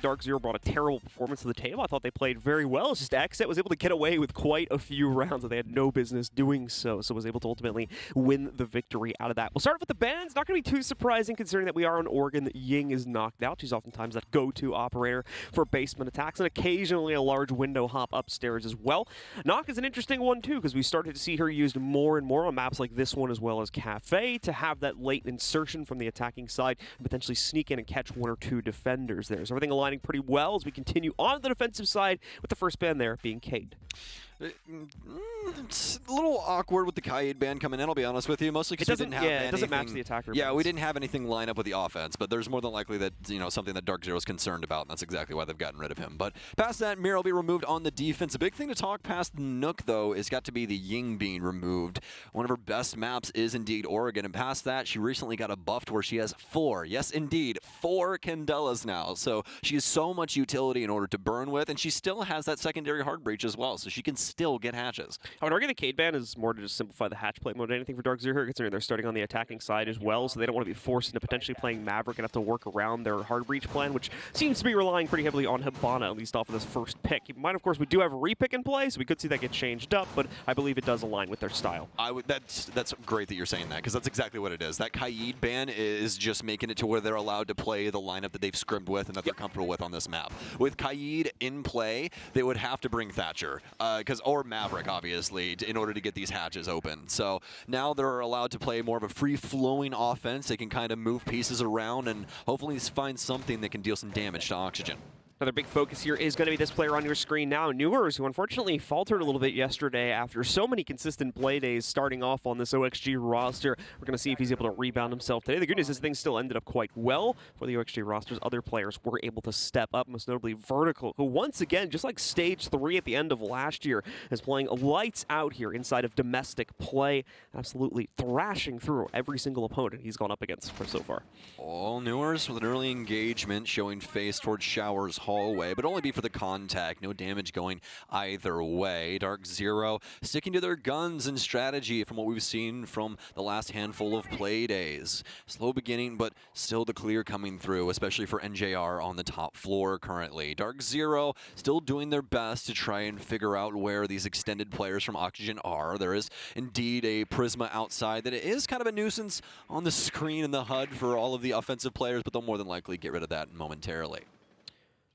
DarkZero brought a terrible performance to the table. I thought they played very well. It's just Xset was able to get away with quite a few rounds that they had no business doing so was able to ultimately win the victory out of that. We'll start with the bans. Not going to be too surprising considering that we are on Oregon. Ying is knocked out. She's oftentimes that go-to operator for basement attacks and occasionally a large window hop upstairs as well. Knock is an interesting one too because we started to see her used more and more on maps like this one as well as Cafe to have that late insertion from the attacking side and potentially sneak in and catch one or two defenders there. So everything aligning pretty well as we continue on the defensive side with the first ban there being Cade. It's a little awkward with the Kaid ban coming in, I'll be honest with you. Mostly because we didn't have anything. It doesn't match the attacker. Yeah, we didn't have anything line up with the offense, but there's more than likely that, something that DarkZero is concerned about, and that's exactly why they've gotten rid of him. But past that, Mira will be removed on the defense. A big thing to talk past Nook, though, is got to be the Ying being removed. One of her best maps is indeed Oregon, and past that, she recently got a buff to where she has 4, yes indeed, 4 Candelas now. So she has so much utility in order to burn with, and she still has that secondary hard breach as well, so she can still get hatches. I would argue the Cade ban is more to just simplify the hatch play more than anything for DarkZero, considering they're starting on the attacking side as well, so they don't want to be forced into potentially playing Maverick and have to work around their hard breach plan, which seems to be relying pretty heavily on Hibana, at least off of this first pick. Keep in mind, of course, we do have a repick in play, so we could see that get changed up, but I believe it does align with their style. That's great that you're saying that, because that's exactly what it is. That Kaid ban is just making it to where they're allowed to play the lineup that they've scrimped with and that they're comfortable with on this map. With Kaid in play, they would have to bring Thatcher, or Maverick, obviously, in order to get these hatches open. So now they're allowed to play more of a free-flowing offense. They can kind of move pieces around and hopefully find something that can deal some damage to Oxygen. Another big focus here is going to be this player on your screen now, Newers, who unfortunately faltered a little bit yesterday after so many consistent play days starting off on this OXG roster. We're going to see if he's able to rebound himself today. The good news is things still ended up quite well for the OXG rosters. Other players were able to step up, most notably Vertical, who once again, just like Stage 3 at the end of last year, is playing lights out here inside of domestic play, absolutely thrashing through every single opponent he's gone up against for so far. All Newers with an early engagement, showing face towards Showers hallway, but only be for the contact. No damage going either way. DarkZero sticking to their guns and strategy from what we've seen from the last handful of play days. Slow beginning, but still the clear coming through, especially for NJR on the top floor currently. DarkZero still doing their best to try and figure out where these extended players from Oxygen are. There is indeed a Prisma outside that is kind of a nuisance on the screen and the HUD for all of the offensive players, but they'll more than likely get rid of that momentarily.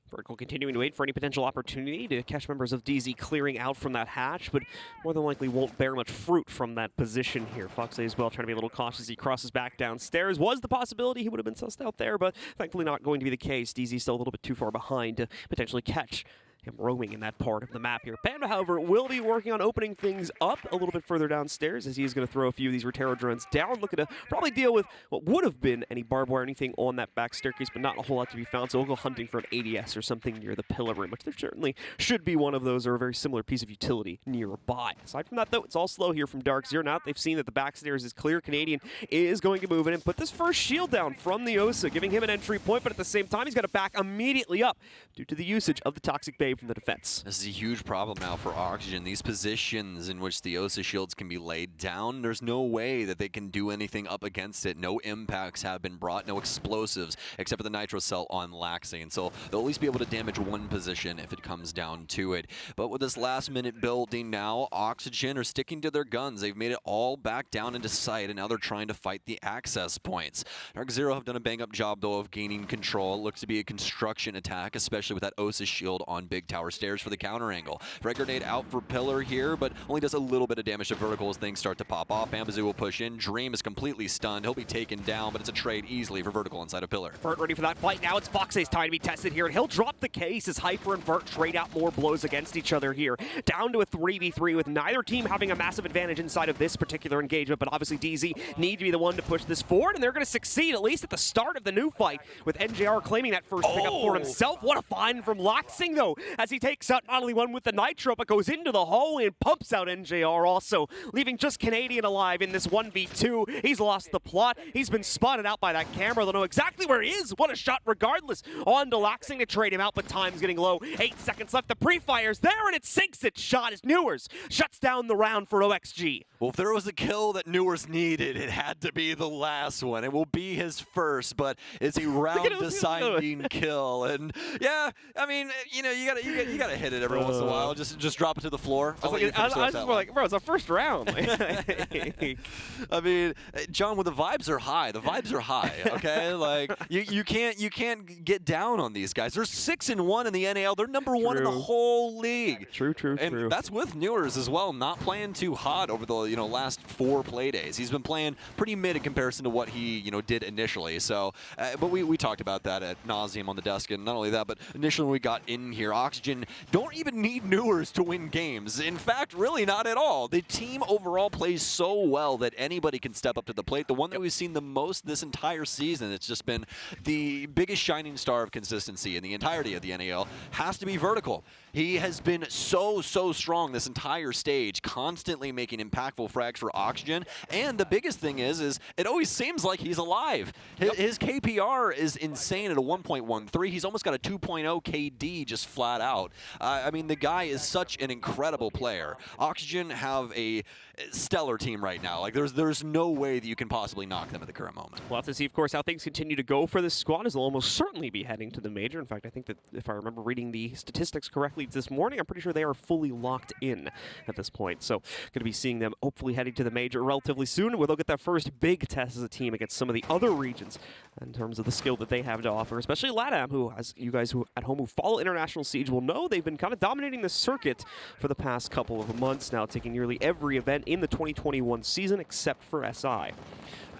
Vertical continuing to wait for any potential opportunity to catch members of DZ clearing out from that hatch, but more than likely won't bear much fruit from that position here. Foxley as well trying to be a little cautious. He crosses back downstairs. Was the possibility he would have been sussed out there, but thankfully not going to be the case. DZ still a little bit too far behind to potentially catch him roaming in that part of the map here. Panda, however, will be working on opening things up a little bit further downstairs as he is going to throw a few of these Rotero drones down, looking to probably deal with what would have been any barbed wire or anything on that back staircase, but not a whole lot to be found, so we'll go hunting for an ADS or something near the pillar room, which there certainly should be one of those or a very similar piece of utility nearby. Aside from that, though, it's all slow here from DarkZero. Now that they've seen that the backstairs is clear, Canadian is going to move in and put this first shield down from the Osa, giving him an entry point, but at the same time, he's got to back immediately up due to the usage of the Toxic Babe from the defense. This is a huge problem now for Oxygen. These positions in which the Osa shields can be laid down, there's no way that they can do anything up against it. No impacts have been brought, no explosives, except for the Nitro Cell on Laxane. So they'll at least be able to damage one position if it comes down to it. But with this last-minute building now, Oxygen are sticking to their guns. They've made it all back down into sight, and now they're trying to fight the access points. DarkZero have done a bang-up job, though, of gaining control. It looks to be a construction attack, especially with that Osa shield on Big Tower Stairs for the counter angle. Frag Grenade out for Pillar here, but only does a little bit of damage to Vertical as things start to pop off. Bambazoo will push in. Dream is completely stunned. He'll be taken down, but it's a trade easily for Vertical inside of Pillar. Vert ready for that fight now. It's Fox's time to be tested here, and he'll drop the case as Hyper and Vert trade out more blows against each other here. Down to a 3v3 with neither team having a massive advantage inside of this particular engagement, but obviously DZ need to be the one to push this forward, and they're going to succeed at least at the start of the new fight with NJR claiming that first pickup for himself. What a find from Laxing, though. as he takes out not only one with the Nitro, but goes into the hallway and pumps out NJR also, leaving just Canadian alive in this 1v2. He's lost the plot. He's been spotted out by that camera. They'll know exactly where he is. What a shot regardless. On to Laxing to trade him out, but time's getting low. 8 seconds left. The pre-fire's there, and it sinks its shot as Newers shuts down the round for OXG. Well, if there was a kill that Newers needed, it had to be the last one. It will be his first, but it's a round-deciding kill. And yeah, I mean, you know, you gotta hit it every once in a while. Just drop it to the floor. I was like, bro, it's a first round. I mean, John, well, the vibes are high. The vibes are high. Okay, like you can't get down on these guys. They're 6-1 in the NAL. They're number 1 in the whole league. True. And that's with Newers as well. Not playing too hot over the last 4 play days. He's been playing pretty mid in comparison to what he did initially. So, but we talked about that at nauseum on the desk, and not only that, but initially when we got in here, Oxygen don't even need Newers to win games. In fact, really not at all. The team overall plays so well that anybody can step up to the plate. The one that we've seen the most this entire season, it's just been the biggest shining star of consistency in the entirety of the NAL, has to be Vertical. He has been so strong this entire stage, constantly making impactful frags for Oxygen. And the biggest thing is it always seems like he's alive. His KPR is insane at a 1.13. He's almost got a 2.0 KD just flat out. I mean, the guy is such an incredible player. Oxygen have a stellar team right now. Like, there's no way that you can possibly knock them at the current moment. We'll have to see, of course, how things continue to go for this squad, as they'll almost certainly be heading to the major. In fact, I think that if I remember reading the statistics correctly this morning, I'm pretty sure they are fully locked in at this point. So going to be seeing them hopefully heading to the major relatively soon, where they'll get that first big test as a team against some of the other regions in terms of the skill that they have to offer, especially LATAM, who, as you guys who at home who follow International Siege will know, they've been kind of dominating the circuit for the past couple of months now, taking nearly every event in the 2021 season except for SI.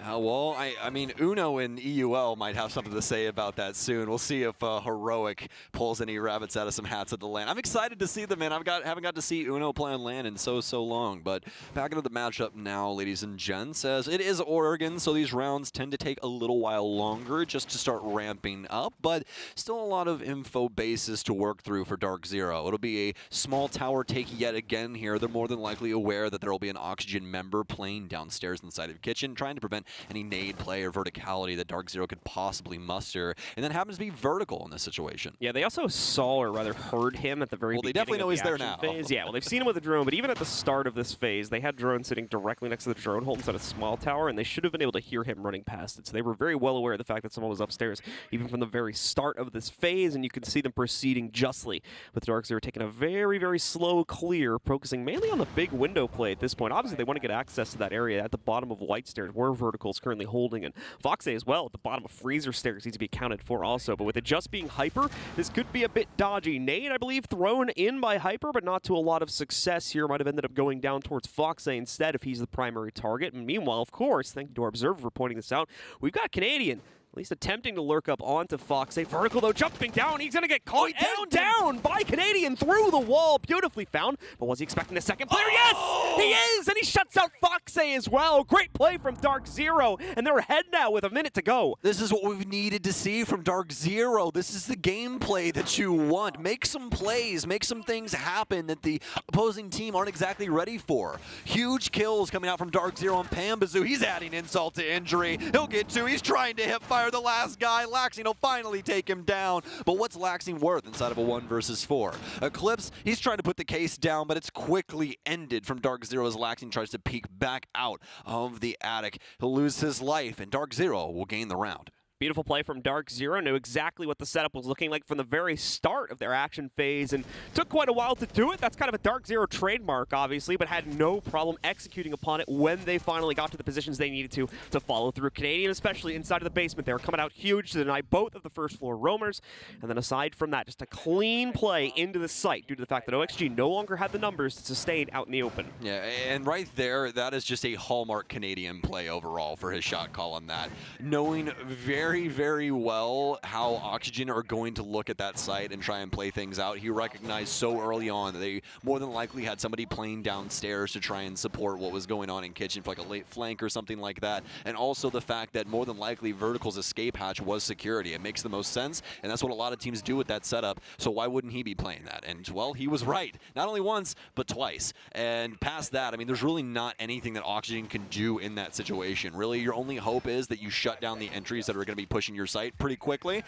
Well, I mean, Uno and EUL might have something to say about that soon. We'll see if Heroic pulls any rabbits out of some hats at the LAN. I'm excited to see them, man. Haven't got to see Uno play on LAN in so long. But back into the matchup now, ladies and gents, as it is Oregon, so these rounds tend to take a little while longer just to start ramping up. But still a lot of info bases to work through for DarkZero. It'll be a small tower take yet again here. They're more than likely aware that there will be an Oxygen member playing downstairs inside of kitchen, trying to prevent any nade play or verticality that DarkZero could possibly muster, and that happens to be Vertical in this situation. Yeah, they also saw, or rather heard him at the very beginning. Well, they definitely know he's there now. Phase. Yeah, well, they've seen him with the drone, but even at the start of this phase, they had drones sitting directly next to the drone hole inside a small tower, and they should have been able to hear him running past it. So they were very well aware of the fact that someone was upstairs, even from the very start of this phase, and you can see them proceeding justly, with DarkZero taking a very slow clear, focusing mainly on the big window play at this point. Obviously, they want to get access to that area at the bottom of White Stairs, where Vertical is currently holding, and Foxay as well at the bottom of Freezer Stairs needs to be accounted for also. But with it just being Hyper, this could be a bit dodgy. Nade, I believe, thrown in by Hyper, but not to a lot of success here. Might have ended up going down towards Foxay instead if he's the primary target. And meanwhile, of course, thank you to our observer for pointing this out, we've got Canadian at least attempting to lurk up onto Foxay. Vertical, though, jumping down. He's going to get caught down by Canadian through the wall. Beautifully found. But was he expecting a second player? Yes, he is! And he shuts out Foxay as well. Great play from DarkZero. And they're ahead now with a minute to go. This is what we've needed to see from DarkZero. This is the gameplay that you want. Make some plays. Make some things happen that the opposing team aren't exactly ready for. Huge kills coming out from DarkZero and Pambazoo. He's adding insult to injury. He'll get two. He's trying to hip fire the last guy. Laxing will finally take him down. But what's Laxing worth inside of a 1 versus 4? Eclipse, he's trying to put the case down, but it's quickly ended from DarkZero as Laxing tries to peek back out of the attic. He'll lose his life, and DarkZero will gain the round. Beautiful play from DarkZero. Knew exactly what the setup was looking like from the very start of their action phase, and took quite a while to do it. That's kind of a DarkZero trademark, obviously, but had no problem executing upon it when they finally got to the positions they needed to follow through. Canadian, especially inside of the basement, they were coming out huge to deny both of the first floor roamers. And then aside from that, just a clean play into the site due to the fact that OXG no longer had the numbers to sustain out in the open. Yeah, and right there, that is just a hallmark Canadian play overall for his shot call on that. Knowing very very, very well how Oxygen are going to look at that site and try and play things out. He recognized so early on that they more than likely had somebody playing downstairs to try and support what was going on in kitchen for like a late flank or something like that. And also the fact that more than likely Vertical's escape hatch was security. It makes the most sense, and that's what a lot of teams do with that setup. So why wouldn't he be playing that? And, well, he was right. Not only once, but twice. And past that, I mean, there's really not anything that Oxygen can do in that situation. Really, your only hope is that you shut down the entries that are going to be pushing your site pretty quickly,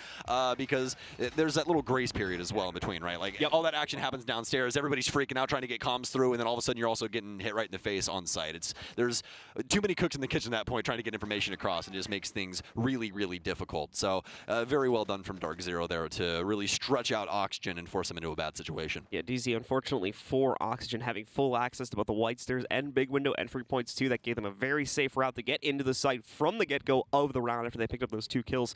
because there's that little grace period as well in between, right? Like, all that action happens downstairs, everybody's freaking out trying to get comms through, and then all of a sudden you're also getting hit right in the face on site. There's too many cooks in the kitchen at that point trying to get information across, and it just makes things really, really difficult. So very well done from DarkZero there to really stretch out Oxygen and force them into a bad situation. Yeah, DZ, unfortunately for Oxygen, having full access to both the white stairs and big window entry points too, that gave them a very safe route to get into the site from the get-go of the round after they picked up those 2 kills.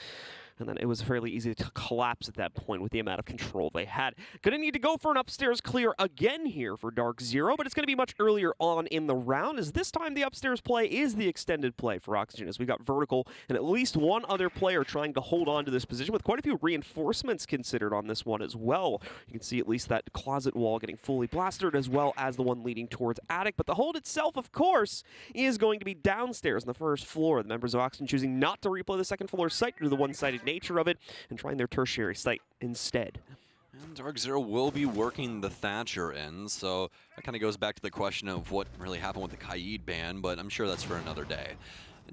And then it was fairly easy to collapse at that point with the amount of control they had. Gonna need to go for an upstairs clear again here for DarkZero, but it's gonna be much earlier on in the round, as this time the upstairs play is the extended play for Oxygen, as we got Vertical and at least one other player trying to hold on to this position with quite a few reinforcements considered on this one as well. You can see at least that closet wall getting fully plastered, as well as the one leading towards attic, but the hold itself, of course, is going to be downstairs on the first floor. The members of Oxygen choosing not to replay the second floor site due to the one-sided nature of it and trying their tertiary site instead. And DarkZero will be working the Thatcher in, so that kind of goes back to the question of what really happened with the Kaid ban, but I'm sure that's for another day.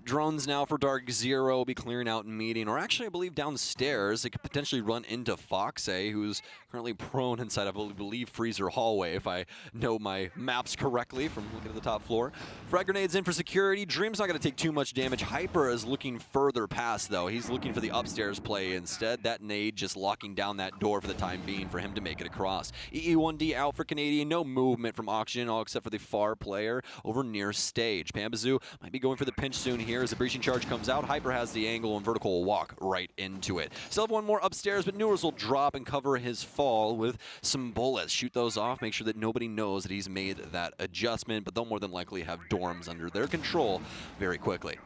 Drones now for DarkZero will be clearing out and meeting, or actually I believe downstairs. They could potentially run into Foxay, who's currently prone inside, I believe, Freezer Hallway, if I know my maps correctly from looking at the top floor. Frag grenades in for security. Dream's not going to take too much damage. Hyper is looking further past, though. He's looking for the upstairs play instead. That nade just locking down that door for the time being for him to make it across. EE1D out for Canadian. No movement from Oxygen, all except for the far player over near stage. Pambazoo might be going for the pinch soon here as the breaching charge comes out. Hyper has the angle and Vertical will walk right into it. Still have one more upstairs, but Newers will drop and cover his fall with some bullets. Shoot those off, make sure that nobody knows that he's made that adjustment, but they'll more than likely have dorms under their control very quickly.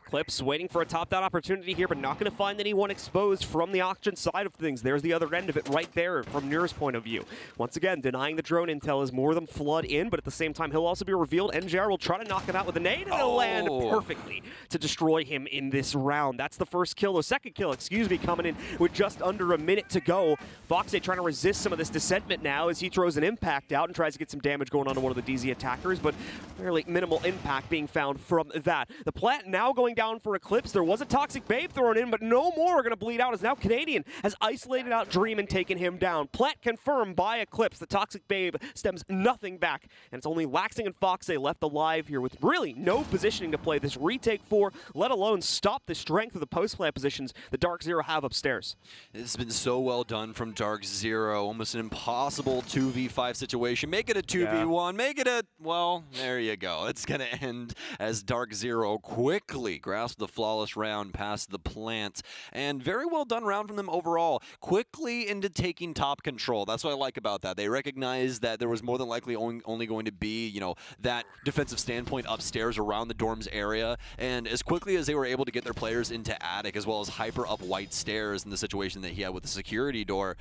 Clips waiting for a top-down opportunity here, but not going to find anyone exposed from the Oxygen side of things. There's the other end of it right there from Nur's point of view. Once again, denying the drone intel as more of them flood in, but at the same time, he'll also be revealed. NJR will try to knock him out with a nade, and it'll land perfectly to destroy him in this round. That's the first kill, or second kill, excuse me, coming in with just under a minute to go. Foxay trying to resist some of this dissentment now as he throws an impact out and tries to get some damage going on to one of the DZ attackers, but fairly minimal impact being found from that. The plant now going down for Eclipse. There was a Toxic Babe thrown in, but no more are going to bleed out as now Canadian has isolated out Dream and taken him down. Plant confirmed by Eclipse. The Toxic Babe stems nothing back, and it's only Laxing and Foxay left alive here with really no positioning to play this retake for, let alone stop the strength of the post-plant positions that DarkZero have upstairs. It's been so well done from DarkZero. Almost an impossible 2v5 situation. Make it a 2v1. Make it a, well, there you go. It's going to end as DarkZero quickly grasps the flawless round past the plant, and very well done round from them overall. Quickly into taking top control. That's what I like about that. They recognized that there was more than likely only going to be, you know, that defensive standpoint upstairs around the dorms area, and as quickly as they were able to get their players into attic as well as Hyper up white stairs in the situation that he had with the security door,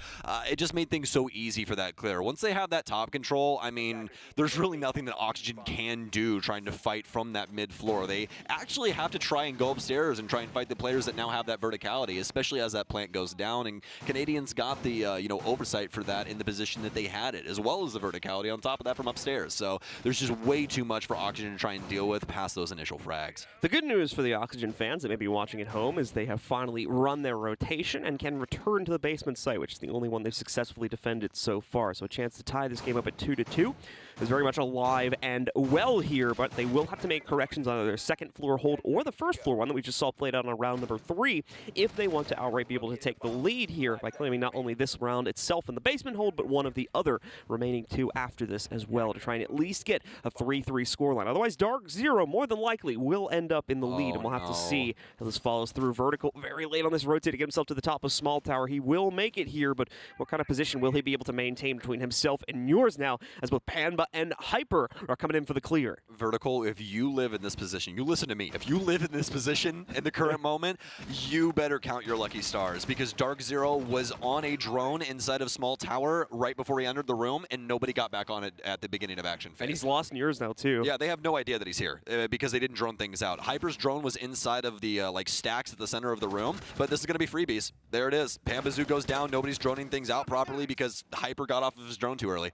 it just made things so easy for that clear. Once they have that top control, I mean, there's really nothing that Oxygen can do trying to fight from that mid floor. They actually have to try and go upstairs and try and fight the players that now have that verticality, especially as that plant goes down, and Canadians got the you know, oversight for that in the position that they had it, as well as the verticality on top of that from upstairs. So there's just way too much for Oxygen to try and deal with past those initial frags. The good news for the Oxygen fans that may be watching at home is they have finally run their rotation and can return to the basement site, which is the only one they've successfully defended so far. So a chance to tie this game up at 2-2 is very much alive and well here, but they will have to make corrections on their second floor hold or the first floor one that we just saw played out on round number 3 if they want to outright be able to take the lead here by claiming not only this round itself in the basement hold, but one of the other remaining 2 after this as well to try and at least get a 3-3 scoreline. Otherwise, DarkZero more than likely will end up in the lead, and we'll have to see how this follows through. Vertical very late on this rotate to get himself to the top of Small Tower. He will make it here, but what kind of position will he be able to maintain between himself and yours now as both Panba and Hyper are coming in for the clear? Vertical, if you live in this position, you listen to me, if you live in in this position in the current moment, you better count your lucky stars, because DarkZero was on a drone inside of small tower right before he entered the room, and nobody got back on it at the beginning of action phase. And he's lost yours now too. Yeah, they have no idea that he's here because they didn't drone things out. Hyper's drone was inside of the like stacks at the center of the room, but this is going to be freebies. There it is. Pambazoo goes down. Nobody's droning things out properly because Hyper got off of his drone too early.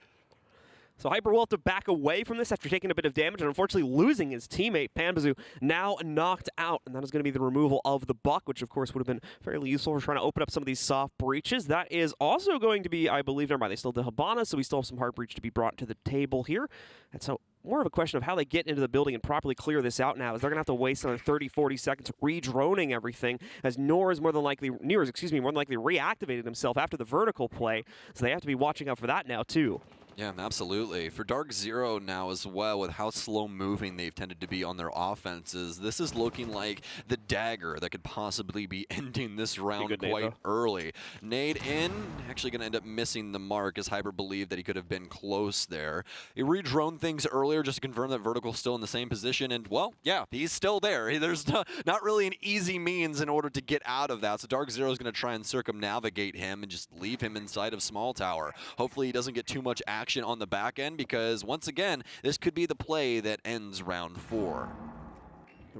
So Hyper will have to back away from this after taking a bit of damage and unfortunately losing his teammate, Pambazoo, now knocked out. And that is going to be the removal of the Buck, which of course would have been fairly useful for trying to open up some of these soft breaches. That is also going to be, I believe, never mind, they still have the Habana, so we still have some hard breach to be brought to the table here. And so more of a question of how they get into the building and properly clear this out now, is they're going to have to waste another 30, 40 seconds re-droning everything, as Near is more than likely reactivated himself after the vertical play, so they have to be watching out for that now too. Yeah, absolutely. For DarkZero now as well, with how slow-moving they've tended to be on their offenses, this is looking like the dagger that could possibly be ending this round quite early. Nade in, actually going to end up missing the mark, as Hyper believed that he could have been close there. He re-droned things earlier just to confirm that Vertical's still in the same position, and, well, yeah, he's still there. There's not really an easy means in order to get out of that, so DarkZero is going to try and circumnavigate him and just leave him inside of small tower. Hopefully he doesn't get too much action on the back end, because once again, this could be the play that ends round 4.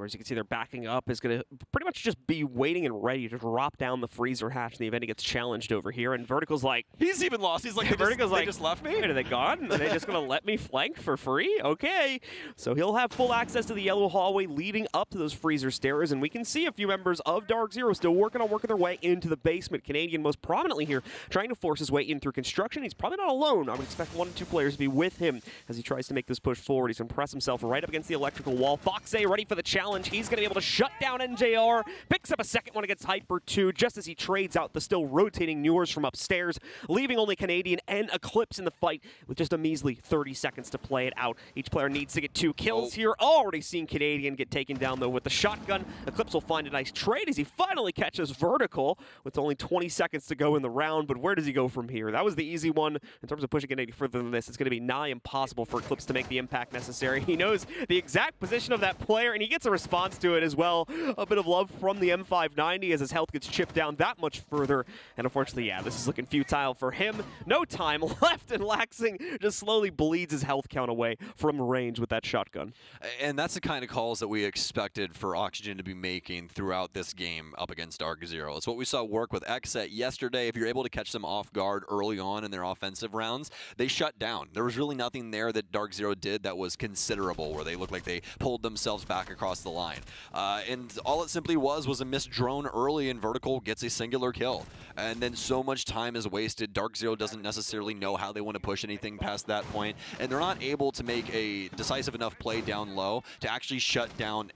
As you can see, they're backing up, is going to pretty much just be waiting and ready to drop down the freezer hatch in the event he gets challenged over here. And Vertical's like... He's even lost. He's like, they just left me? Are they gone? Are they just going to let me flank for free? Okay. So he'll have full access to the yellow hallway leading up to those freezer stairs. And we can see a few members of DarkZero still working their way into the basement. Canadian most prominently here, trying to force his way in through construction. He's probably not alone. I would expect 1 or 2 players to be with him as he tries to make this push forward. He's going to press himself right up against the electrical wall. Foxay ready for the challenge. He's going to be able to shut down NJR, picks up a second one against Hyper 2, just as he trades out the still rotating Newers from upstairs, leaving only Canadian and Eclipse in the fight with just a measly 30 seconds to play it out. Each player needs to get 2 kills here. Already seen Canadian get taken down, though, with the shotgun. Eclipse will find a nice trade as he finally catches Vertical with only 20 seconds to go in the round, but where does he go from here? That was the easy one. In terms of pushing it any further than this, it's going to be nigh impossible for Eclipse to make the impact necessary. He knows the exact position of that player, and he gets a response to it as well. A bit of love from the M590 as his health gets chipped down that much further. And unfortunately, yeah, this is looking futile for him. No time left, and Laxing just slowly bleeds his health count away from range with that shotgun. And that's the kind of calls that we expected for Oxygen to be making throughout this game up against DarkZero. It's what we saw work with Xset yesterday. If you're able to catch them off guard early on in their offensive rounds, they shut down. There was really nothing there that DarkZero did that was considerable, where they looked like they pulled themselves back across the line. And all it simply was a missed drone early, and Vertical gets a singular kill. And then so much time is wasted. DarkZero doesn't necessarily know how they want to push anything past that point, and they're not able to make a decisive enough play down low to actually shut down,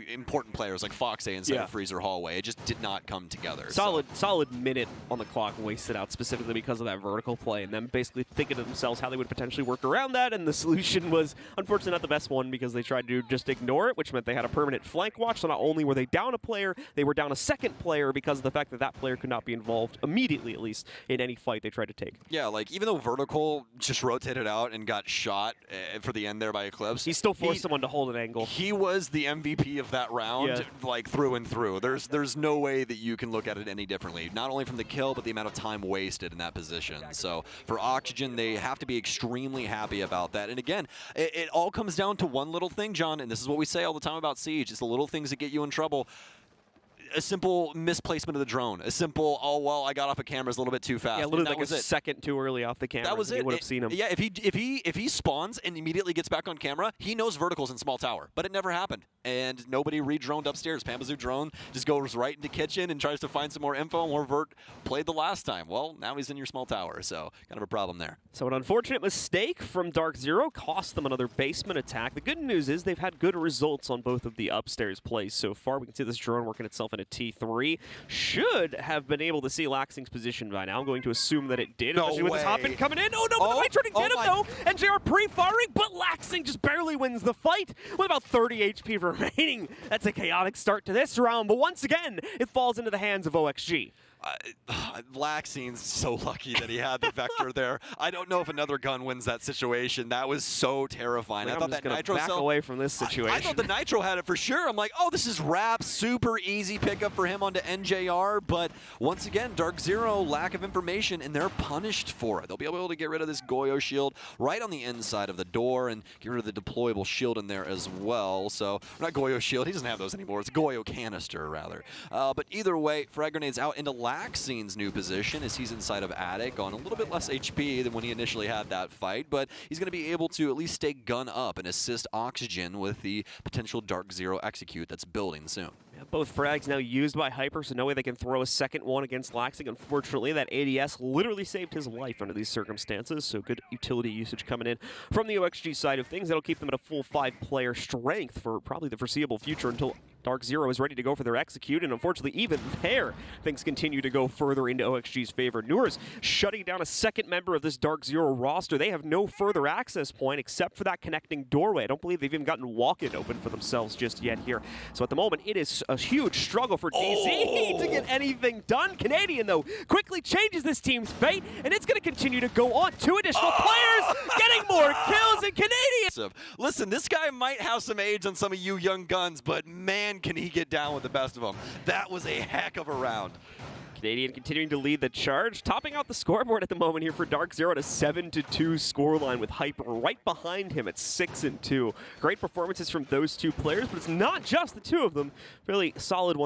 important players like Foxay inside of Freezer Hallway. It just did not come together. Solid minute on the clock wasted out specifically because of that vertical play, and them basically thinking to themselves how they would potentially work around that, and the solution was unfortunately not the best one, because they tried to just ignore it, which meant they had a permanent flank watch. So not only were they down a player, they were down a second player because of the fact that that player could not be involved immediately, at least, in any fight they tried to take. Yeah, like even though Vertical just rotated out and got shot for the end there by Eclipse, he still forced someone to hold an angle. He was the MVP of that round, like through and through. There's no way that you can look at it any differently. Not only from the kill, but the amount of time wasted in that position. So for Oxygen, they have to be extremely happy about that. And again, it all comes down to one little thing, John, and this is what we say all the time about Siege. It's the little things that get you in trouble. A simple misplacement of the drone. A simple, oh, well, I got off a camera a little bit too fast. Yeah, literally like a second too early off the camera. That was it. You would have seen him. Yeah, if he spawns and immediately gets back on camera, he knows Vertical's in small tower. But it never happened. And nobody re-droned upstairs. Pambazoo drone just goes right into kitchen and tries to find some more info, and where Vert played the last time. Well, now he's in your small tower, so kind of a problem there. So an unfortunate mistake from DarkZero cost them another basement attack. The good news is they've had good results on both of the upstairs plays so far. We can see this drone working itself into T3. Should have been able to see Laxing's position by now. I'm going to assume that it did, especially with this hop-in coming in. Oh, no, but the Nitro didn't get him, though. And JR pre-firing, but Laxing just barely wins the fight with about 30 HP remaining. That's a chaotic start to this round, but once again, it falls into the hands of OXG. Laxine's so lucky that he had the Vector there. I don't know if another gun wins that situation. That was so terrifying. I thought that Nitro back away from this situation. I thought the Nitro had it for sure. I'm like, oh, this is Rap. Super easy pickup for him onto NJR. But once again, DarkZero, lack of information, and they're punished for it. They'll be able to get rid of this Goyo shield right on the inside of the door and get rid of the deployable shield in there as well. So, not Goyo shield. He doesn't have those anymore. It's Goyo canister, rather. But either way, frag grenades out into Laxine's new position as he's inside of Attic on a little bit less HP than when he initially had that fight, but he's going to be able to at least stay gun up and assist Oxygen with the potential DarkZero execute that's building soon. Yeah, both frags now used by Hyper, so no way they can throw a second one against Laxing. Unfortunately, that ADS literally saved his life under these circumstances, so good utility usage coming in from the OXG side of things. That'll keep them at a full 5-player strength for probably the foreseeable future until DarkZero is ready to go for their execute, and unfortunately, even there, things continue to go further into OXG's favor. Newer's shutting down a second member of this DarkZero roster. They have no further access point except for that connecting doorway. I don't believe they've even gotten walk-in open for themselves just yet here. So at the moment, it is a huge struggle for DZ to get anything done. Canadian, though, quickly changes this team's fate, and it's going to continue to go on. 2 additional players getting more kills, and Canadian... Listen, this guy might have some age on some of you young guns, but man, can he get down with the best of them. That was a heck of a round. Canadian continuing to lead the charge, topping out the scoreboard at the moment here for DarkZero to 7-2 scoreline with Hyper right behind him at 6-2. Great performances from those two players, but it's not just the two of them. Really solid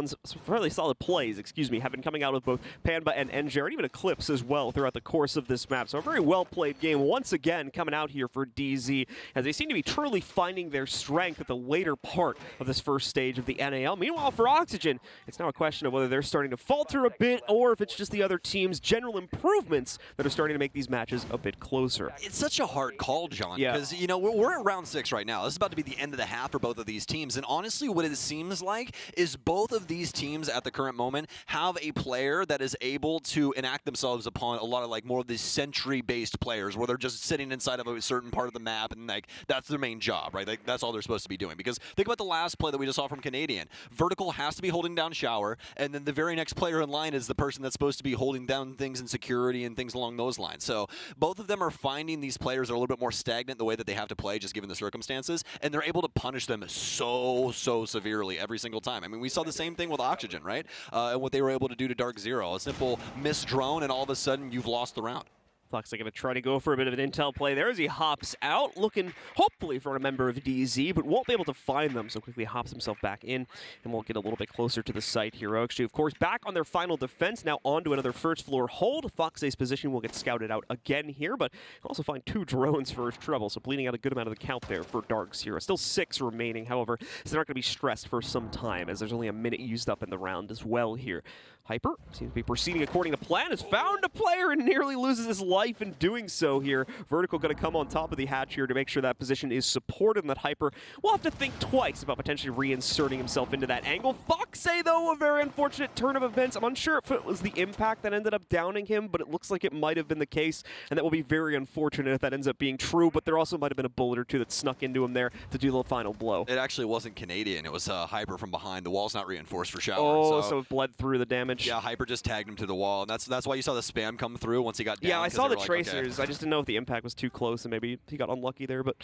plays, have been coming out of both Panba and NJR, and even Eclipse as well throughout the course of this map. So a very well-played game once again coming out here for DZ, as they seem to be truly finding their strength at the later part of this first stage of the NAL. Meanwhile, for Oxygen, it's now a question of whether they're starting to falter a bit or if it's just the other team's general improvements that are starting to make these matches a bit closer. It's such a hard call, John, because, you know, we're at round 6 right now. This is about to be the end of the half for both of these teams, and honestly, what it seems like is both of these teams at the current moment have a player that is able to enact themselves upon a lot of, like, more of these sentry-based players, where they're just sitting inside of a certain part of the map, and, like, that's their main job, right? Like, that's all they're supposed to be doing, because think about the last play that we just saw from Canadian. Vertical has to be holding down Shower, and then the very next player in line is the person that's supposed to be holding down things in security and things along those lines. So both of them are finding these players are a little bit more stagnant the way that they have to play, just given the circumstances, and they're able to punish them so severely every single time. I mean, we saw the same thing with Oxygen, right? And what they were able to do to DarkZero. A simple miss drone, and all of a sudden, you've lost the round. Fox are going to try to go for a bit of an intel play there as he hops out, looking hopefully for a member of DZ, but won't be able to find them, so quickly hops himself back in, and we'll get a little bit closer to the site here. OXG, of course, back on their final defense, now onto another first floor hold. Fox's position will get scouted out again here, but he'll also find 2 drones for his trouble, so bleeding out a good amount of the count there for DarkZero. Still 6 remaining, however, so they're not going to be stressed for some time, as there's only a minute used up in the round as well here. Hyper seems to be proceeding according to plan, has found a player and nearly loses his life in doing so here. Vertical going to come on top of the hatch here to make sure that position is supported, and that Hyper will have to think twice about potentially reinserting himself into that angle. Foxe, though, a very unfortunate turn of events. I'm unsure if it was the impact that ended up downing him, but it looks like it might have been the case, and that will be very unfortunate if that ends up being true, but there also might have been a bullet or two that snuck into him there to do the final blow. It actually wasn't Canadian. It was Hyper from behind. The wall's not reinforced for Shower. Oh, so it bled through the damage. Yeah, Hyper just tagged him to the wall, and that's why you saw the spam come through once he got down. Yeah, I saw the like, tracers. okay. I just didn't know if the impact was too close, and maybe he got unlucky there, but...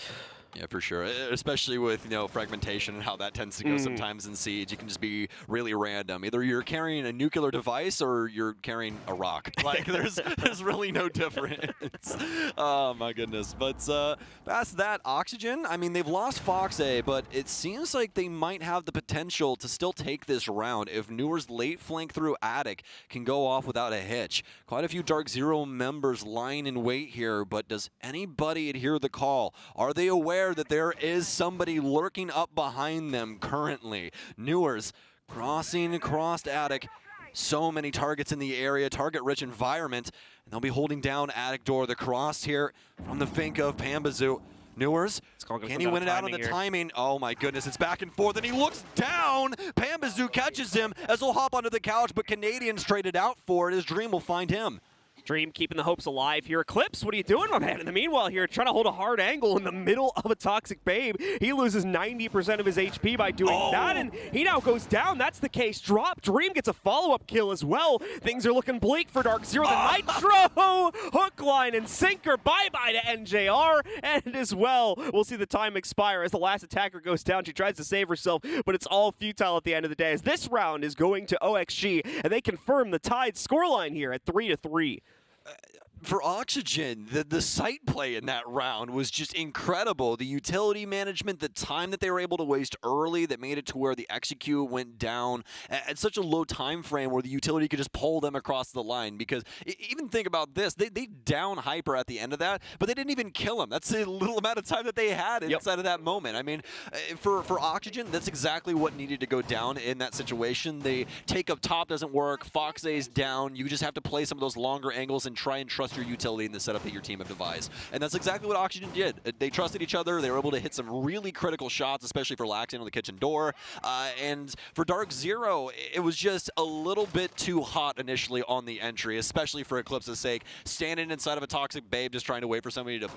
Yeah, for sure. Especially with, you know, fragmentation and how that tends to go sometimes in Siege. You can just be really random. Either you're carrying a nuclear device or you're carrying a rock. Like, there's really no difference. Oh, my goodness. But past that, Oxygen, I mean, they've lost Foxe, but it seems like they might have the potential to still take this round if Newer's late flank through Attic can go off without a hitch. Quite a few DarkZero members lying in wait here, but does anybody adhere to the call? Are they aware that there is somebody lurking up behind them currently? Newer's crossing across Attic. So many targets in the area, target-rich environment, and they'll be holding down Attic door. The cross here from the fink of Pambazoo. Newers, can he win it out on the timing? Oh my goodness, it's back and forth, and he looks down. Pambazoo catches him as he'll hop onto the couch, but Canadians traded out for it. His dream will find him. Dream keeping the hopes alive here. Eclipse, what are you doing, my man? In the meanwhile here, trying to hold a hard angle in the middle of a Toxic Babe. He loses 90% of his HP by doing that, and he now goes down. That's the case. Drop. Dream gets a follow-up kill as well. Things are looking bleak for DarkZero. The Nitro! Hook, line, and sinker. Bye-bye to NJR. And as well, we'll see the time expire as the last attacker goes down. She tries to save herself, but it's all futile at the end of the day, as this round is going to OXG, and they confirm the tied scoreline here at 3-3. For Oxygen, the site play in that round was just incredible. The utility management, the time that they were able to waste early that made it to where the execute went down at such a low time frame where the utility could just pull them across the line. Because even think about this, they down Hyper at the end of that, but they didn't even kill him. That's a little amount of time that they had inside of that moment. I mean, for Oxygen, that's exactly what needed to go down in that situation. They take up top doesn't work, Foxay's down, you just have to play some of those longer angles and try and trust your utility in the setup that your team have devised. And that's exactly what Oxygen did. They trusted each other. They were able to hit some really critical shots, especially for Laxing on the kitchen door. And for DarkZero, it was just a little bit too hot initially on the entry, especially for Eclipse's sake. Standing inside of a Toxic Babe, just trying to wait for somebody to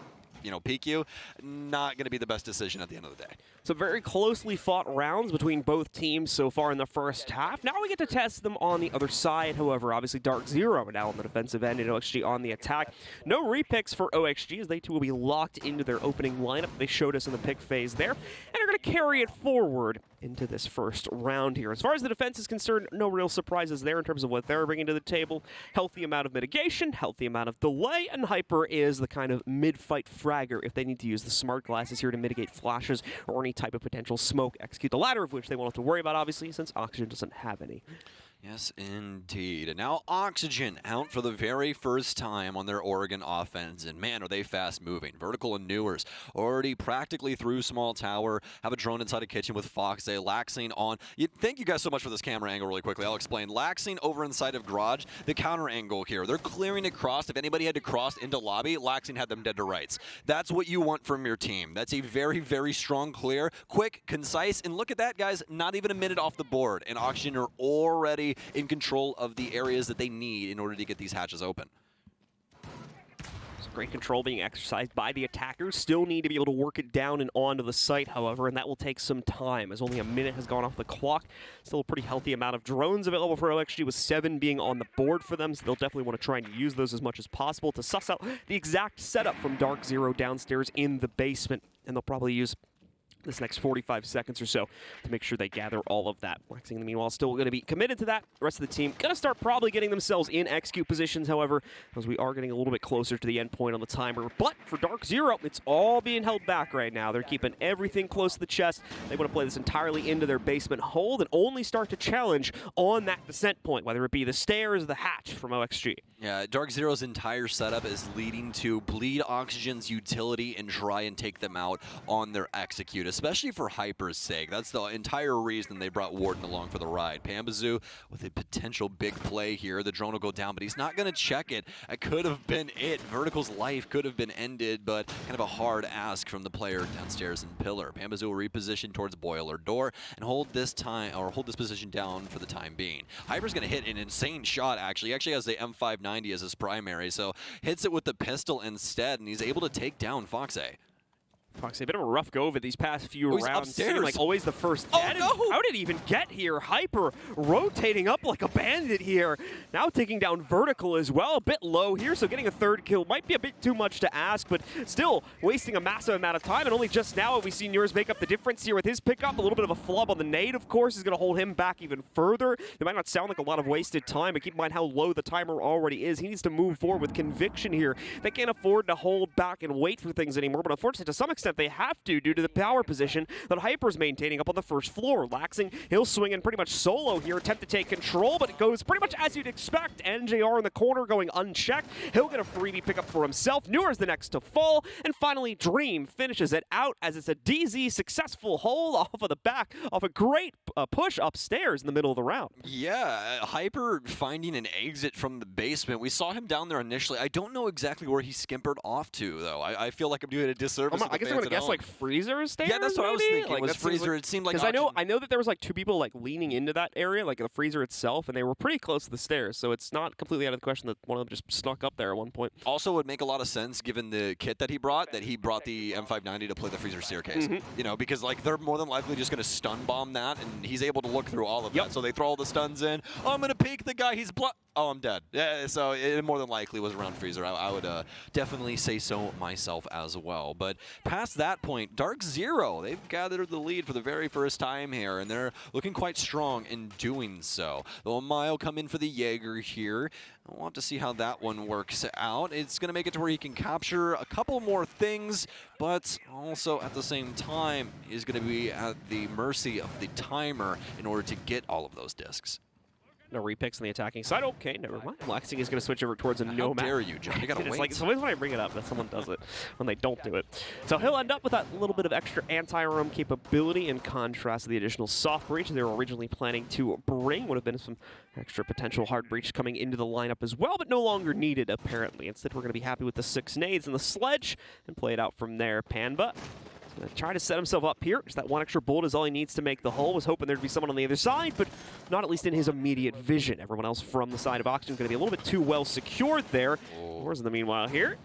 peek you, not going to be the best decision at the end of the day. So very closely fought rounds between both teams so far in the first half. Now we get to test them on the other side, however. Obviously, DarkZero now on the defensive end and OXG on the attack. No repicks for OXG, as they too will be locked into their opening lineup they showed us in the pick phase there, and are going to carry it forward into this first round here. As far as the defense is concerned, no real surprises there in terms of what they're bringing to the table. Healthy amount of mitigation, healthy amount of delay, and Hyper is the kind of mid-fight fragger if they need to use the smart glasses here to mitigate flashes or any type of potential smoke execute, the latter of which they won't have to worry about, obviously, since Oxygen doesn't have any. Yes, indeed. And now Oxygen out for the very first time on their Oregon offense. And man, are they fast moving. Vertical and Newers already practically through small tower. Have a drone inside a kitchen with Foxay. Laxing on. Thank you guys so much for this camera angle really quickly. I'll explain. Laxing over inside of Garage. The counter angle here. They're clearing across. If anybody had to cross into lobby, Laxing had them dead to rights. That's what you want from your team. That's a very, very strong clear. Quick, concise. And look at that, guys. Not even a minute off the board. And Oxygen are already in control of the areas that they need in order to get these hatches open. Great control being exercised by the attackers. Still need to be able to work it down and onto the site, however, and that will take some time as only a minute has gone off the clock. Still a pretty healthy amount of drones available for OXG, with 7 being on the board for them, so they'll definitely want to try and use those as much as possible to suss out the exact setup from DarkZero downstairs in the basement, and they'll probably use this next 45 seconds or so to make sure they gather all of that. Laxing, meanwhile, still going to be committed to that. The rest of the team going to start probably getting themselves in execute positions, however, as we are getting a little bit closer to the end point on the timer. But for DarkZero, it's all being held back right now. They're keeping everything close to the chest. They want to play this entirely into their basement hold and only start to challenge on that descent point, whether it be the stairs or the hatch from OXG. Yeah, DarkZero's entire setup is leading to bleed Oxygen's utility and try and take them out on their execute, especially for Hyper's sake. That's the entire reason they brought Warden along for the ride. Pambazoo with a potential big play here. The drone will go down, but he's not going to check it. That could have been it. Vertical's life could have been ended, but kind of a hard ask from the player downstairs in Pillar. Pambazoo will reposition towards Boiler Door and hold this position down for the time being. Hyper's going to hit an insane shot, actually. He actually has the M590 as his primary, so hits it with the pistol instead, and he's able to take down Foxay. Foxy, a bit of a rough go of it these past few rounds. Upstairs. Sitting like always the first dead. No! How did he even get here? Hyper rotating up like a bandit here. Now taking down Vertical as well. A bit low here, so getting a third kill might be a bit too much to ask, but still wasting a massive amount of time. And only just now have we seen Newers make up the difference here with his pickup. A little bit of a flub on the nade, of course, is going to hold him back even further. It might not sound like a lot of wasted time, but keep in mind how low the timer already is. He needs to move forward with conviction here. They can't afford to hold back and wait for things anymore, but unfortunately, to some extent, they have to due to the power position that Hyper's maintaining up on the first floor. Laxing, he'll swing in pretty much solo here, attempt to take control, but it goes pretty much as you'd expect. NJR in the corner going unchecked. He'll get a freebie pickup for himself. Newer's the next to fall, and finally Dream finishes it out as it's a DZ successful hold off of the back off a great push upstairs in the middle of the round. Yeah, Hyper finding an exit from the basement. We saw him down there initially. I don't know exactly where he skimpered off to, though. I feel like I'm doing a disservice. I guess I'm gonna guess like freezer stairs. Yeah, that's what I was thinking. Like, was freezer. Like, it seemed like because I know that there was like 2 people like leaning into that area, like the freezer itself, and they were pretty close to the stairs. So it's not completely out of the question that one of them just snuck up there at one point. Also, would make a lot of sense given the kit that he brought the M590 to play the freezer staircase. You know, because like they're more than likely just gonna stun bomb that, and he's able to look through all of that. So they throw all the stuns in. Oh, I'm gonna peek the guy. He's oh, I'm dead. Yeah, so it more than likely was around freezer. I would definitely say so myself as well. But past that point, DarkZero, they've gathered the lead for the very first time here, and they're looking quite strong in doing so. Though Mile come in for the Jaeger here. I want to see how that one works out. It's going to make it to where he can capture a couple more things, but also at the same time, he's going to be at the mercy of the timer in order to get all of those discs. No repicks on the attacking side. Okay, never mind. Laxing is going to switch over towards a How dare you, John? You gotta wait. Like, it's always when I bring it up that someone does it when they don't do it. So he'll end up with that little bit of extra anti-roam capability in contrast to the additional soft breach they were originally planning to bring. Would have been some extra potential hard breach coming into the lineup as well, but no longer needed apparently. Instead, we're going to be happy with the 6 nades and the sledge and play it out from there. Panba gonna try to set himself up here. Just that one extra bullet is all he needs to make the hole. Was hoping there'd be someone on the other side, but not at least in his immediate vision. Everyone else from the side of Oxygen going to be a little bit too well secured there. Whereas in the meanwhile here,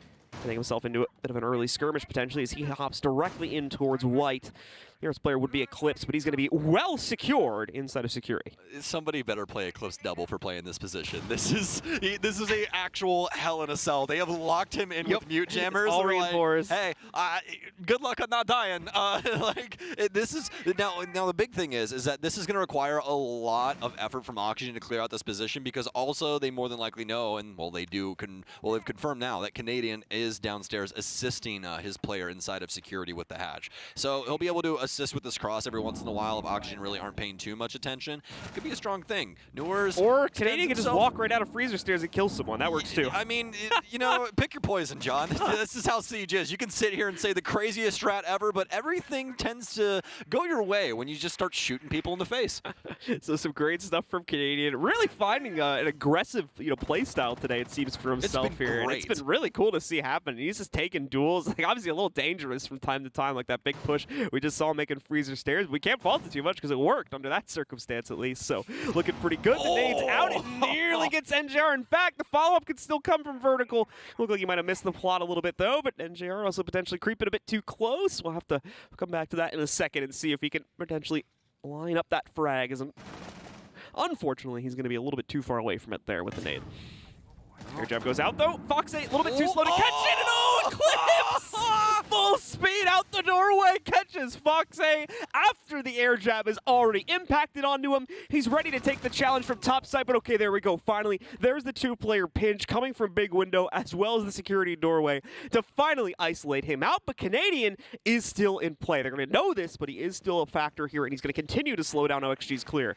getting himself into a bit of an early skirmish potentially as he hops directly in towards white. Nearest player would be Eclipse, but he's going to be well secured inside of security. Somebody better play Eclipse double for playing this position. This is a actual hell in a cell. They have locked him in with mute jammers. All reinforced. Like, hey, good luck on not dying. This is now the big thing is that this is going to require a lot of effort from Oxygen to clear out this position, because also they more than likely know, and well they've confirmed now that Canadian is downstairs assisting his player inside of security with the hatch. So he'll be able to assist with this cross every once in a while if Oxygen really aren't paying too much attention. Could be a strong thing. Newers or Canadian can just walk right out of freezer stairs and kill someone. That works too. I mean, you know, pick your poison, John. This is how Siege is. You can sit here and say the craziest strat ever, but everything tends to go your way when you just start shooting people in the face. So some great stuff from Canadian. Really finding an aggressive, play style today, it seems, for himself here. And it's been really cool to see happen. He's just taking duels. Like, obviously a little dangerous from time to time, like that big push we just saw him making freezer stairs. We can't fault it too much because it worked under that circumstance at least. So looking pretty good. The nade's out. It nearly gets NJR. In fact, the follow-up could still come from vertical. Looked like he might have missed the plot a little bit though, but NJR also potentially creeping a bit too close. We'll have to come back to that in a second and see if he can potentially line up that frag. Unfortunately, he's going to be a little bit too far away from it there with the nade. Air jab goes out though. Fox 8 a little bit too slow to catch it, and Eclipse! Full speed out the doorway, catches Fox 8 after the air jab is already impacted onto him. He's ready to take the challenge from top side, but okay, there we go. Finally, there's the 2-player pinch coming from big window as well as the security doorway to finally isolate him out, but Canadian is still in play. They're going to know this, but he is still a factor here, and he's going to continue to slow down OXG's clear.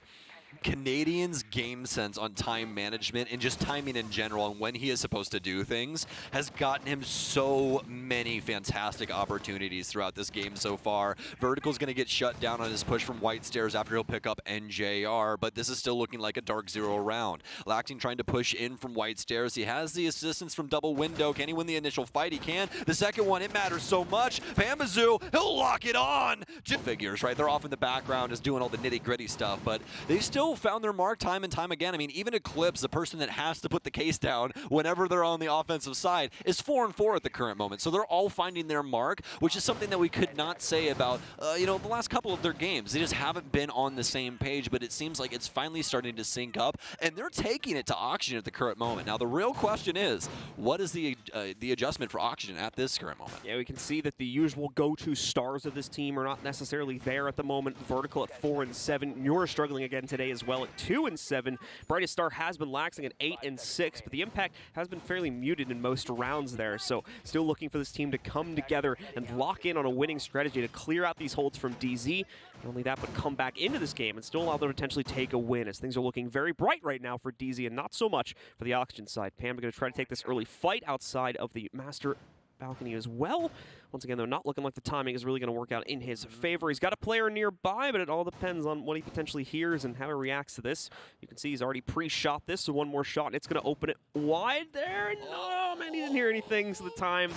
Canadian's game sense on time management and just timing in general and when he is supposed to do things has gotten him so many fantastic opportunities throughout this game so far. Vertical's going to get shut down on his push from white stairs after he'll pick up NJR, but this is still looking like a DarkZero round. Lacting trying to push in from white stairs. He has the assistance from double window. Can he win the initial fight? He can. The second one, it matters so much. Pambazoo, he'll lock it on. Figures, right? They're off in the background just doing all the nitty-gritty stuff, but they still found their mark time and time again. I mean, even Eclipse, the person that has to put the case down whenever they're on the offensive side, is 4-4 at the current moment. So they're all finding their mark, which is something that we could not say about, the last couple of their games. They just haven't been on the same page, but it seems like it's finally starting to sync up, and they're taking it to Oxygen at the current moment. Now, the real question is, what is the adjustment for Oxygen at this current moment? Yeah, we can see that the usual go-to stars of this team are not necessarily there at the moment. Vertical at 4-7. You're struggling again today as well at 2-7. Brightest Star has been laxing at 8-6, but the impact has been fairly muted in most rounds there. So still looking for this team to come together and lock in on a winning strategy to clear out these holds from DZ. Not only that, but come back into this game and still allow them to potentially take a win, as things are looking very bright right now for DZ and not so much for the Oxygen side. Pam going to try to take this early fight outside of the master balcony as well. Once again, though, not looking like the timing is really going to work out in his favor. He's got a player nearby, but it all depends on what he potentially hears and how he reacts to this. You can see he's already pre-shot this, so one more shot, and it's going to open it wide there. No, man, he didn't hear anything, so the time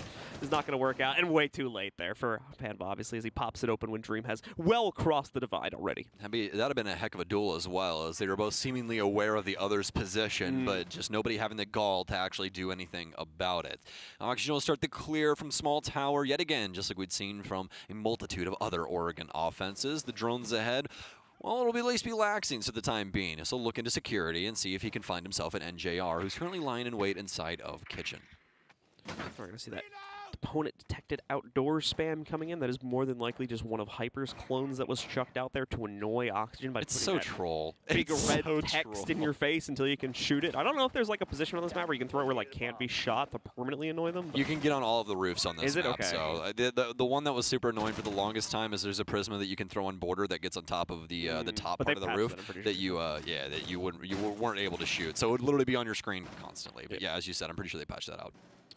is not going to work out, and way too late there for Panva, obviously, as he pops it open when Dream has well crossed the divide already. That'd have been a heck of a duel as well, as they were both seemingly aware of the other's position, but just nobody having the gall to actually do anything about it. OXG will start the clear from small tower yet again, just like we'd seen from a multitude of other Oregon offenses. The drones ahead, well, it'll at least be laxing for the time being. So look into security and see if he can find himself an NJR, who's currently lying in wait inside of Kitchen. We're going to see that opponent detected outdoor spam coming in. That is more than likely just one of Hyper's clones that was chucked out there to annoy Oxygen by It's putting so troll. big It's red so text troll. in your face until you can shoot it. I don't know if there's like a position on this map where you can throw it where like can't be shot to permanently annoy them. You can get on all of the roofs on this Is it? map. Okay. So the one that was super annoying for the longest time is there's a Prisma that you can throw on border that gets on top of the top But part of they the patched roof that, I'm pretty that sure. you weren't able to shoot. So it would literally be on your screen constantly. But yeah, as you said, I'm pretty sure they patched that out.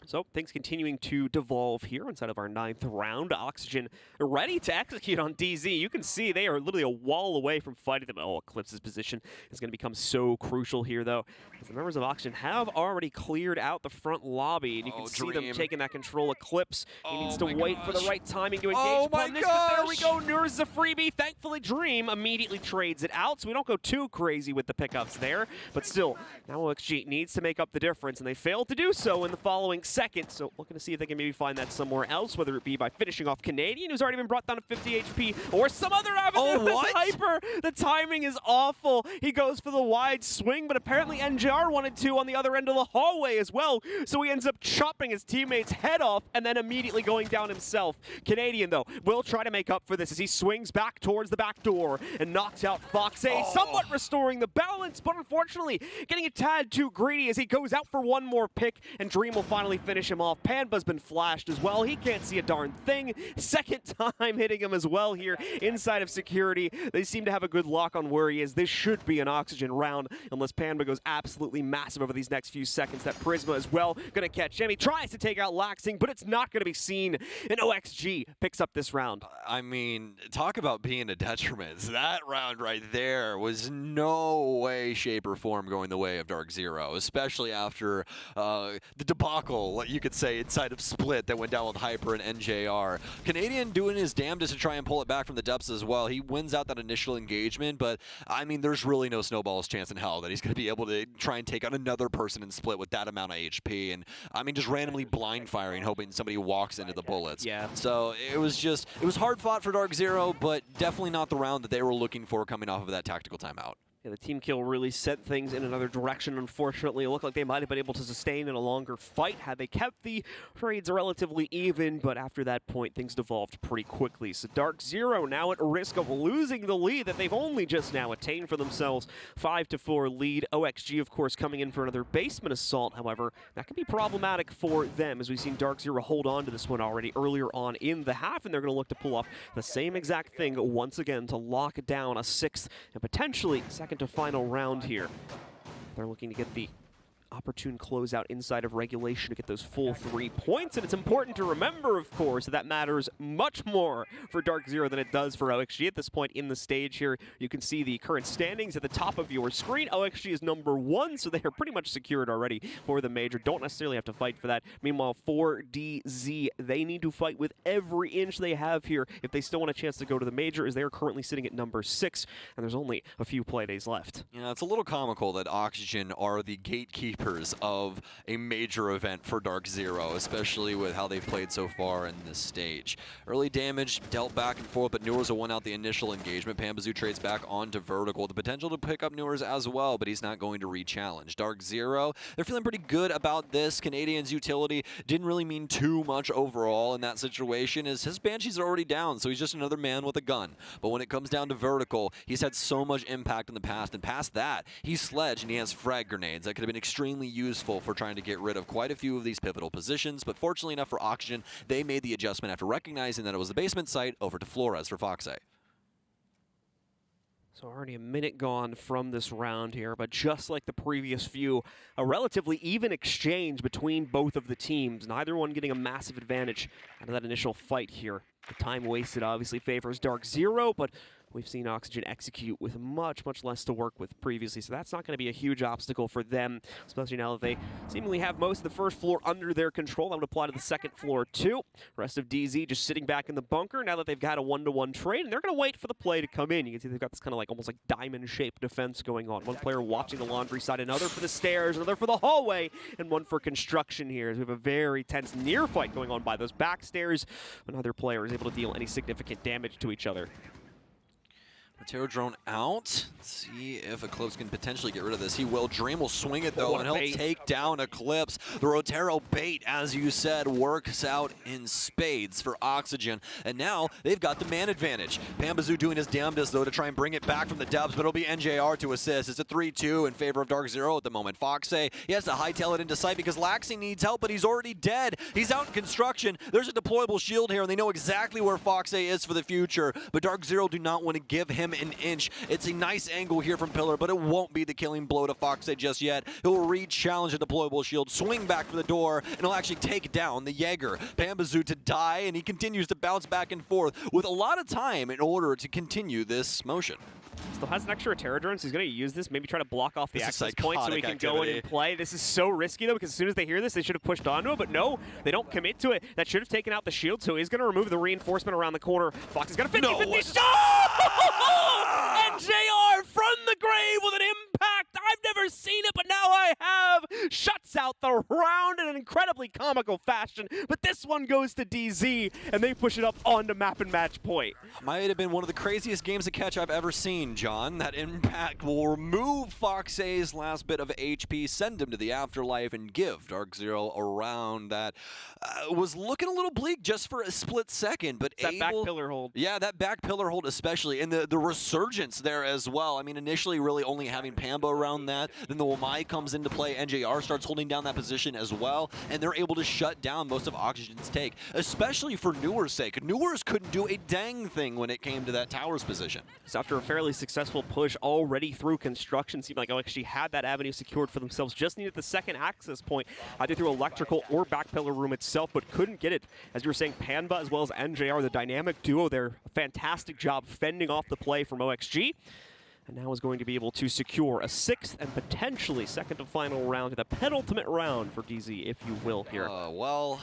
So things continuing to devolve here inside of our 9th round. Oxygen ready to execute on DZ. You can see they are literally a wall away from fighting them. Oh, Eclipse's position is going to become so crucial here, though, as the members of Oxygen have already cleared out the front lobby, and you can see them taking that control. Eclipse, he needs to wait for the right timing to engage upon this, but there we go. Nur's a freebie. Thankfully, Dream immediately trades it out, so we don't go too crazy with the pickups there, but still, now OXG needs to make up the difference, and they failed to do so in the following second, so looking to see if they can maybe find that somewhere else, whether it be by finishing off Canadian, who's already been brought down to 50 HP, or some other avenue. Oh, what? Hyper, the timing is awful. He goes for the wide swing, but apparently NJR wanted to on the other end of the hallway as well, so he ends up chopping his teammate's head off and then immediately going down himself. Canadian, though, will try to make up for this as he swings back towards the back door and knocks out Foxay, somewhat restoring the balance, but unfortunately getting a tad too greedy as he goes out for one more pick, and Dream will finally finish him off. Panva's been flashed as well. He can't see a darn thing. Second time hitting him as well here inside of security. They seem to have a good lock on where he is. This should be an Oxygen round unless Panva goes absolutely massive over these next few seconds. That Prisma as well going to catch him. He tries to take out Laxing, but it's not going to be seen. And OXG picks up this round. I mean, talk about being a detriment. That round right there was no way, shape, or form going the way of DarkZero, especially after the debacle, you could say, inside of Split that went down with Hyper and NJR. Canadian doing his damnedest to try and pull it back from the depths as well. He wins out that initial engagement, but I mean, there's really no snowball's chance in hell that he's going to be able to try and take out another person in Split with that amount of HP. And I mean, just randomly blind firing, hoping somebody walks into the bullets. Yeah. So it was hard fought for DarkZero, but definitely not the round that they were looking for coming off of that tactical timeout. Yeah, the team kill really sent things in another direction, unfortunately. It looked like they might have been able to sustain in a longer fight had they kept the trades relatively even, but after that point, things devolved pretty quickly. So DarkZero now at risk of losing the lead that they've only just now attained for themselves. 5-4 lead. OXG, of course, coming in for another basement assault, however. That could be problematic for them, as we've seen DarkZero hold on to this one already earlier on in the half, and they're going to look to pull off the same exact thing once again to lock down a 6th and potentially second to final round here. They're looking to get the opportune closeout inside of regulation to get those full 3 points, and it's important to remember, of course, that matters much more for DarkZero than it does for OXG at this point in the stage here. You can see the current standings at the top of your screen. OXG is #1, so they are pretty much secured already for the major. Don't necessarily have to fight for that. Meanwhile, for DZ, they need to fight with every inch they have here if they still want a chance to go to the major, as they are currently sitting at #6, and there's only a few play days left. Yeah, it's a little comical that Oxygen are the gatekeepers of a major event for DarkZero, especially with how they've played so far in this stage. Early damage dealt back and forth, but Newers won out the initial engagement. Pambazoo trades back onto Vertical. The potential to pick up Newers as well, but he's not going to re-challenge. DarkZero, they're feeling pretty good about this. Canadian's utility didn't really mean too much overall in that situation, as his Banshees are already down, so he's just another man with a gun. But when it comes down to Vertical, he's had so much impact in the past, and past that, he's Sledge and he has frag grenades. That could have been extremely useful for trying to get rid of quite a few of these pivotal positions, but fortunately enough for Oxygen, they made the adjustment after recognizing that it was the basement site over to Flores for Foxay. So already a minute gone from this round here, but just like the previous few, a relatively even exchange between both of the teams, neither one getting a massive advantage out of that initial fight here. The time wasted obviously favors DarkZero, but we've seen Oxygen execute with much, much less to work with previously, so that's not going to be a huge obstacle for them, especially now that they seemingly have most of the first floor under their control. That would apply to the second floor too. Rest of DZ just sitting back in the bunker now that they've got a one-to-one trade, and they're going to wait for the play to come in. You can see they've got this kind of like almost like diamond-shaped defense going on. One player watching the laundry side, another for the stairs, another for the hallway, and one for construction here. As we have a very tense near fight going on by those back stairs. Another player is able to deal any significant damage to each other. Rotero drone out. Let's see if Eclipse can potentially get rid of this. He will. Dream will swing it though, and he'll take down Eclipse. The Rotero bait, as you said, works out in spades for Oxygen. And now they've got the man advantage. Pambazoo doing his damnedest though to try and bring it back from the depths, but it'll be NJR to assist. It's a 3-2 in favor of DarkZero at the moment. Foxay, he has to hightail it into sight because Laxi needs help, but he's already dead. He's out in construction. There's a deployable shield here, and they know exactly where Foxay is for the future, but DarkZero do not want to give him an inch. It's a nice angle here from Pillar, but it won't be the killing blow to Foxay just yet. He'll re-challenge a deployable shield, swing back for the door, and he'll actually take down the Jaeger. Pambazoo to die, and he continues to bounce back and forth with a lot of time in order to continue this motion. Still has an extra Terra drone, so he's going to use this, maybe try to block off the access point so he can go in and play. This is so risky, though, because as soon as they hear this, they should have pushed onto it, but no, they don't commit to it. That should have taken out the shield, so he's going to remove the reinforcement around the corner. Fox is going to 50-50 shot! NJR from the grave with an impact! I've never seen it, but now I have! Shuts out the round in an incredibly comical fashion, but this one goes to DZ, and they push it up onto map and match point. Might have been one of the craziest games of catch I've ever seen, John. That impact will remove Foxay's last bit of HP, send him to the afterlife, and give DarkZero a round that was looking a little bleak just for a split second, but that back pillar hold. Yeah, that back pillar hold especially, and the resurgence there as well. I mean, initially really only having Pamba around that, then the Wamai comes into play, NJR starts holding down that position as well, and they're able to shut down most of Oxygen's take, especially for Newer's sake. Newer's couldn't do a dang thing when it came to that tower's position. So after a fairly successful push already through construction, seemed like OXG had that avenue secured for themselves, just needed the second access point, either through electrical or back pillar room itself, but couldn't get it. As you were saying, Panba as well as NJR, the dynamic duo there, a fantastic job fending off the play from OXG. And now is going to be able to secure a sixth and potentially second to final round, the penultimate round for DZ, if you will, here. Well,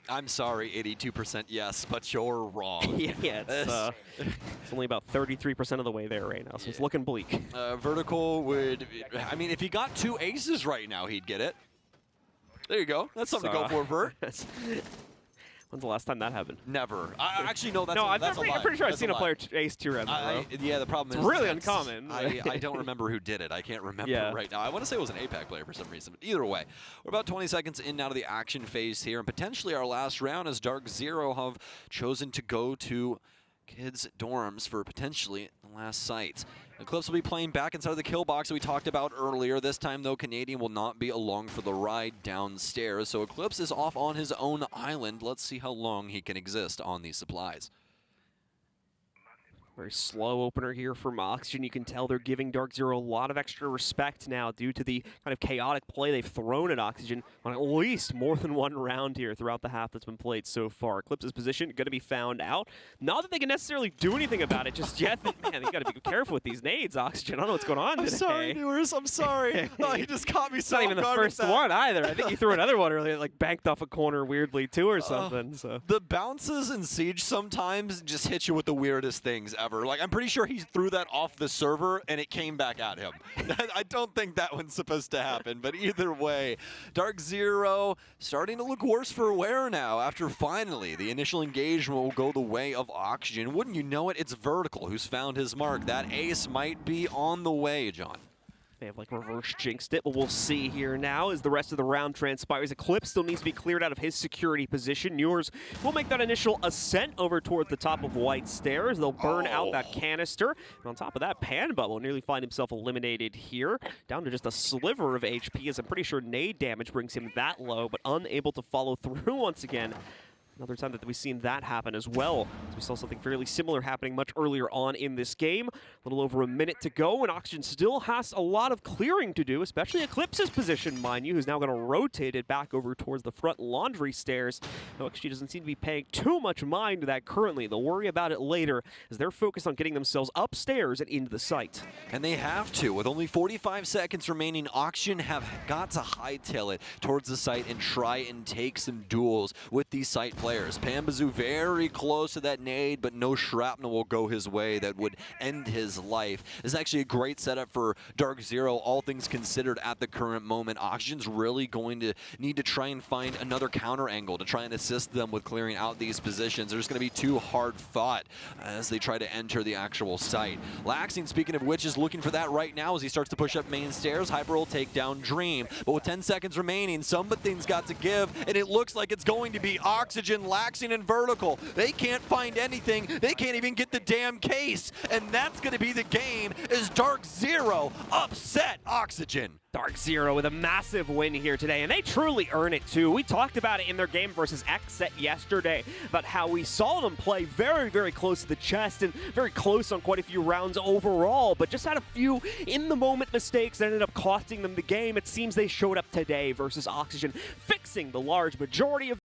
I'm sorry, 82% yes, but you're wrong. yeah, it's only about 33% of the way there right now, so it's looking bleak. Vertical would, I mean, if he got 2 aces right now, he'd get it. There you go. That's something to go for, Vert. When's the last time that happened? Never. Actually, no, that's no, a lie. I'm pretty sure I've seen a player ace 2 rounds in a row. Yeah, the problem is... It's really uncommon. I don't remember who did it. I can't remember right now. I want to say it was an APAC player for some reason. But either way, we're about 20 seconds in now to the action phase here. And potentially our last round as DarkZero have chosen to go to kids' dorms for potentially the last sight. Eclipse will be playing back inside of the kill box that we talked about earlier. This time, though, Canadian will not be along for the ride downstairs. So Eclipse is off on his own island. Let's see how long he can exist on these supplies. Very slow opener here from Oxygen. You can tell they're giving DarkZero a lot of extra respect now due to the kind of chaotic play they've thrown at Oxygen on at least more than one round here throughout the half that's been played so far. Eclipse's position going to be found out. Not that they can necessarily do anything about it just yet. Man, you got to be careful with these nades, Oxygen. I don't know what's going on today. I'm sorry, viewers. I'm sorry. Oh, you just caught me It's so not even the first one either. I think you threw another one earlier, like banked off a corner weirdly too or something. So the bounces in Siege sometimes just hit you with the weirdest things ever. Like, I'm pretty sure he threw that off the server and it came back at him. I don't think that one's supposed to happen, but either way, DarkZero starting to look worse for wear now after finally the initial engagement will go the way of Oxygen. Wouldn't you know it, it's Vertical who's found his mark. That ace might be on the way, John. They have like reverse jinxed it, but we'll see here now as the rest of the round transpires. Eclipse still needs to be cleared out of his security position. Yours will make that initial ascent over towards the top of White Stairs. They'll burn out that canister. And on top of that, Panba will nearly find himself eliminated here, down to just a sliver of HP, as I'm pretty sure nade damage brings him that low, but unable to follow through once again. Another time that we've seen that happen as well. So we saw something fairly similar happening much earlier on in this game. A little over a minute to go, and Oxygen still has a lot of clearing to do, especially Eclipse's position, mind you, who's now going to rotate it back over towards the front laundry stairs. OXG doesn't seem to be paying too much mind to that currently. They'll worry about it later as they're focused on getting themselves upstairs and into the site. And they have to. With only 45 seconds remaining, Oxygen have got to hightail it towards the site and try and take some duels with these site players. Pambazoo very close to that nade, but no shrapnel will go his way that would end his life. This is actually a great setup for DarkZero, all things considered at the current moment. Oxygen's really going to need to try and find another counter angle to try and assist them with clearing out these positions. There's going to be too hard fought as they try to enter the actual site. Laxing, speaking of which, is looking for that right now as he starts to push up main stairs. Hyper will take down Dream, but with 10 seconds remaining, something's got to give, and it looks like it's going to be Oxygen, Laxing, and Vertical. They can't find anything. They can't even get the damn case, and that's going to be the game as DarkZero upset Oxygen. DarkZero with a massive win here today, and they truly earn it too. We talked about it in their game versus Xset yesterday, about how we saw them play very, very close to the chest and very close on quite a few rounds overall, but just had a few in-the-moment mistakes that ended up costing them the game. It seems they showed up today versus Oxygen, fixing the large majority of